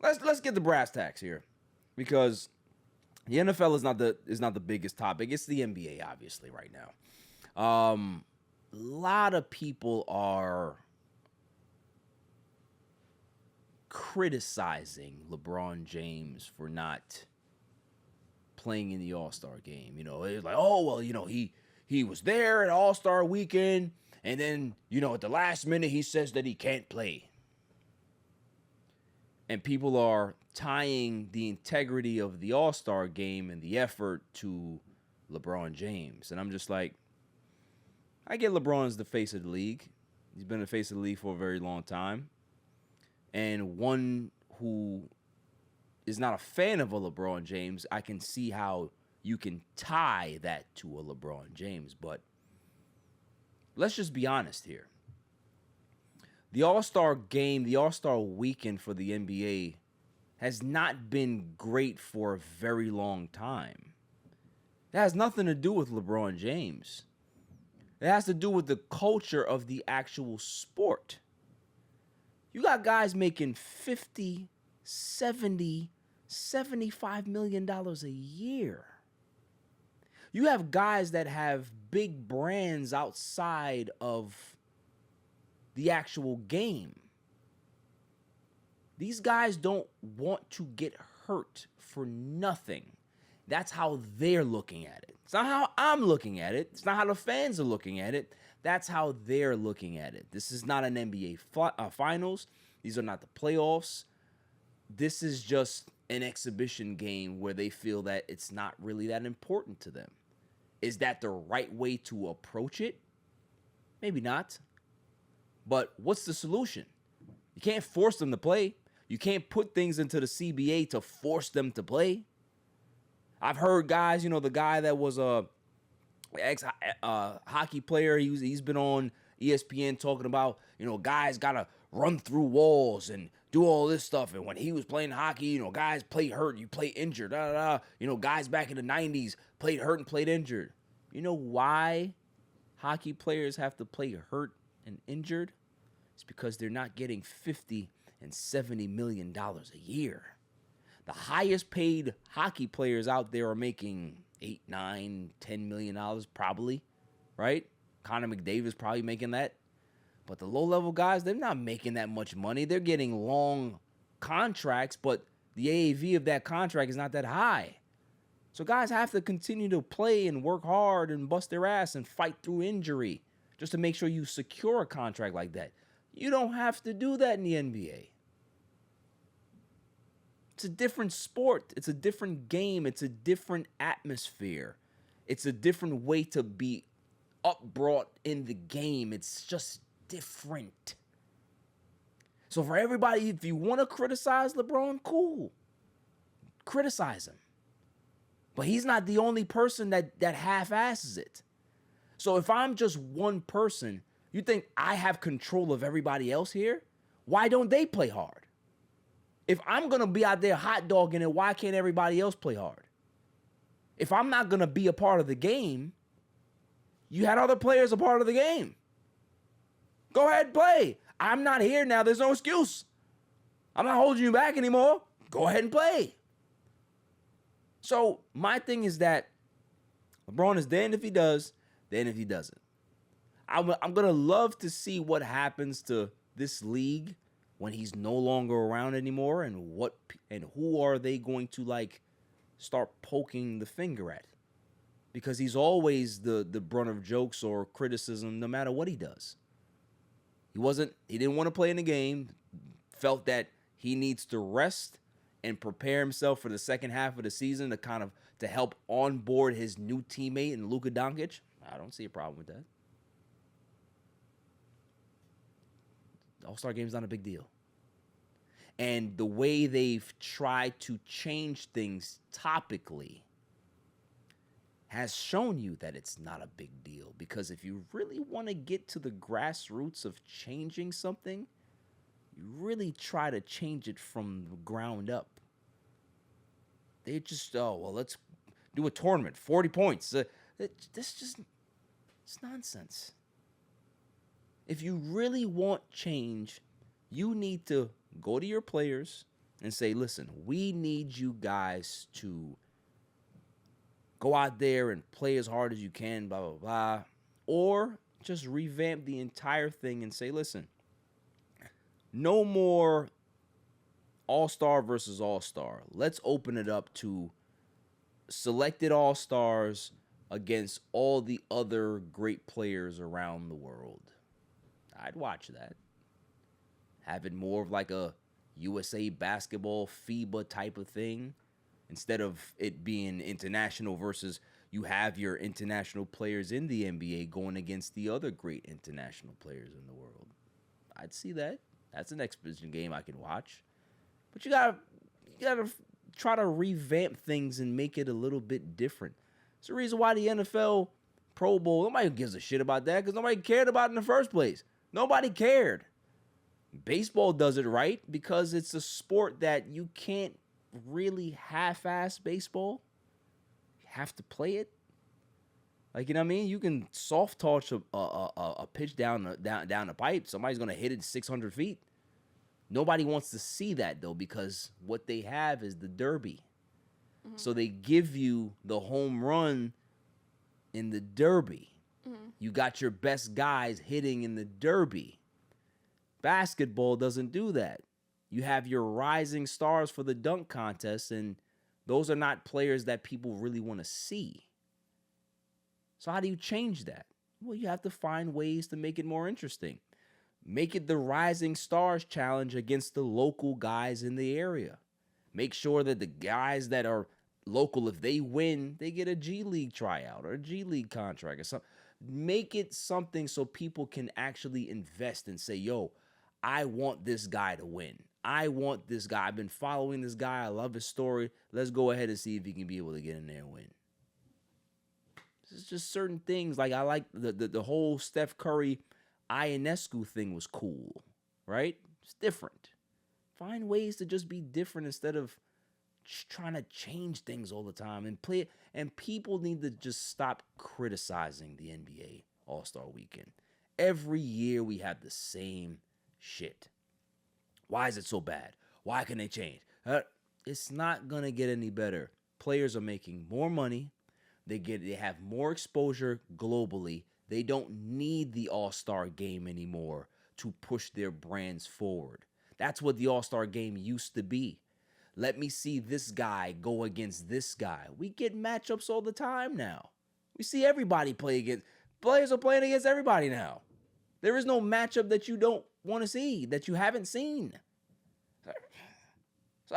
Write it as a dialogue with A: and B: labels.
A: let's get the brass tacks here, because the NFL is not the biggest topic. It's the NBA, obviously, right now. A lot of people are criticizing LeBron James for not playing in the All-Star game. You know, it's like, oh well, you know, he was there at All-Star weekend, and then, you know, at the last minute he says that he can't play. And people are tying the integrity of the All-Star game and the effort to LeBron James. And I'm just like, I get LeBron's the face of the league. He's been the face of the league for a very long time. And one who is not a fan of a LeBron James, I can see how you can tie that to a LeBron James. But let's just be honest here. The All-Star game, the All-Star weekend for the NBA has not been great for a very long time. It has nothing to do with LeBron James. It has to do with the culture of the actual sport. You got guys making $50, $70, $75 million a year. You have guys that have big brands outside of the actual game. These guys don't want to get hurt for nothing. That's how they're looking at it. It's not how I'm looking at it. It's not how the fans are looking at it. That's how they're looking at it. This is not an NBA finals. These are not the playoffs. This is just an exhibition game where they feel that it's not really that important to them. Is that the right way to approach it? Maybe not. But what's the solution? You can't force them to play. You can't put things into the CBA to force them to play. I've heard guys, you know, the guy that was a ex hockey player, he's been on ESPN talking about, you know, guys gotta run through walls and do all this stuff. And when he was playing hockey, you know, guys play hurt, you play injured. You know, guys back in the 90s played hurt and played injured. You know why hockey players have to play hurt and injured? It's because they're not getting $50 and $70 million a year. The highest paid hockey players out there are making $8, $9, $10 million probably, right? Connor McDavid's probably making that. But the low-level guys, they're not making that much money. They're getting long contracts, but the AAV of that contract is not that high. So guys have to continue to play and work hard and bust their ass and fight through injury just to make sure you secure a contract like that. You don't have to do that in the NBA. It's a different sport. It's a different game. It's a different atmosphere. It's a different way to be upbrought in the game. It's just different. So for everybody, if you want to criticize LeBron, cool. Criticize him. But he's not the only person that half-asses it. So if I'm just one person, you think I have control of everybody else here? Why don't they play hard? If I'm going to be out there hot dogging it, why can't everybody else play hard? If I'm not going to be a part of the game, you had other players a part of the game. Go ahead and play. I'm not here now. There's no excuse. I'm not holding you back anymore. Go ahead and play. So my thing is that LeBron is damned if he does, damned if he doesn't. I'm going to love to see what happens to this league when he's no longer around anymore, and who are they going to like start poking the finger at? Because he's always the brunt of jokes or criticism no matter what he does. He didn't want to play in the game, felt that he needs to rest and prepare himself for the second half of the season to help onboard his new teammate in Luka Doncic. I don't see a problem with that. The All-Star Game's not a big deal. And the way they've tried to change things topically has shown you that it's not a big deal. Because if you really want to get to the grassroots of changing something, you really try to change it from the ground up. They just, let's do a tournament, 40 points. It's nonsense. If you really want change, you need to go to your players and say, listen, we need you guys to go out there and play as hard as you can, blah, blah, blah. Or just revamp the entire thing and say, listen, no more all-star versus all-star. Let's open it up to selected all-stars against all the other great players around the world. I'd watch that. Have it more of like a USA basketball FIBA type of thing instead of it being international versus you have your international players in the NBA going against the other great international players in the world. I'd see that. That's an exhibition game I can watch. But you gotta try to revamp things and make it a little bit different. It's the reason why the NFL Pro Bowl, nobody gives a shit about that because nobody cared about it in the first place. Nobody cared. Baseball does it right because it's a sport that you can't really half-ass baseball. You have to play it. Like, you know what I mean? You can soft touch a pitch down the pipe. Somebody's going to hit it 600 feet. Nobody wants to see that, though, because what they have is the derby. Mm-hmm. So they give you the home run in the derby. Mm-hmm. You got your best guys hitting in the derby. Basketball doesn't do that. You have your rising stars for the dunk contest, and those are not players that people really want to see. So how do you change that? Well, you have to find ways to make it more interesting. Make it the Rising Stars Challenge against the local guys in the area. Make sure that the guys that are local, if they win, they get a G League tryout or a G League contract or something. Make it something so people can actually invest and say, yo, I want this guy to win. I want this guy. I've been following this guy. I love his story. Let's go ahead and see if he can be able to get in there and win. It's just certain things. Like I like the whole Steph Curry Ionescu thing was cool, right? It's different. Find ways to just be different instead of trying to change things all the time and play it. And people need to just stop criticizing the NBA All-Star Weekend. Every year we have the same shit. Why is it so bad? Why can they change? It's not gonna get any better. Players are making more money. They have more exposure globally. They don't need the All-Star game anymore to push their brands forward. That's what the All-Star game used to be. Let me see this guy go against this guy. We get matchups all the time now. We see everybody play against. Players are playing against everybody now. There is no matchup that you don't want to see, that you haven't seen. So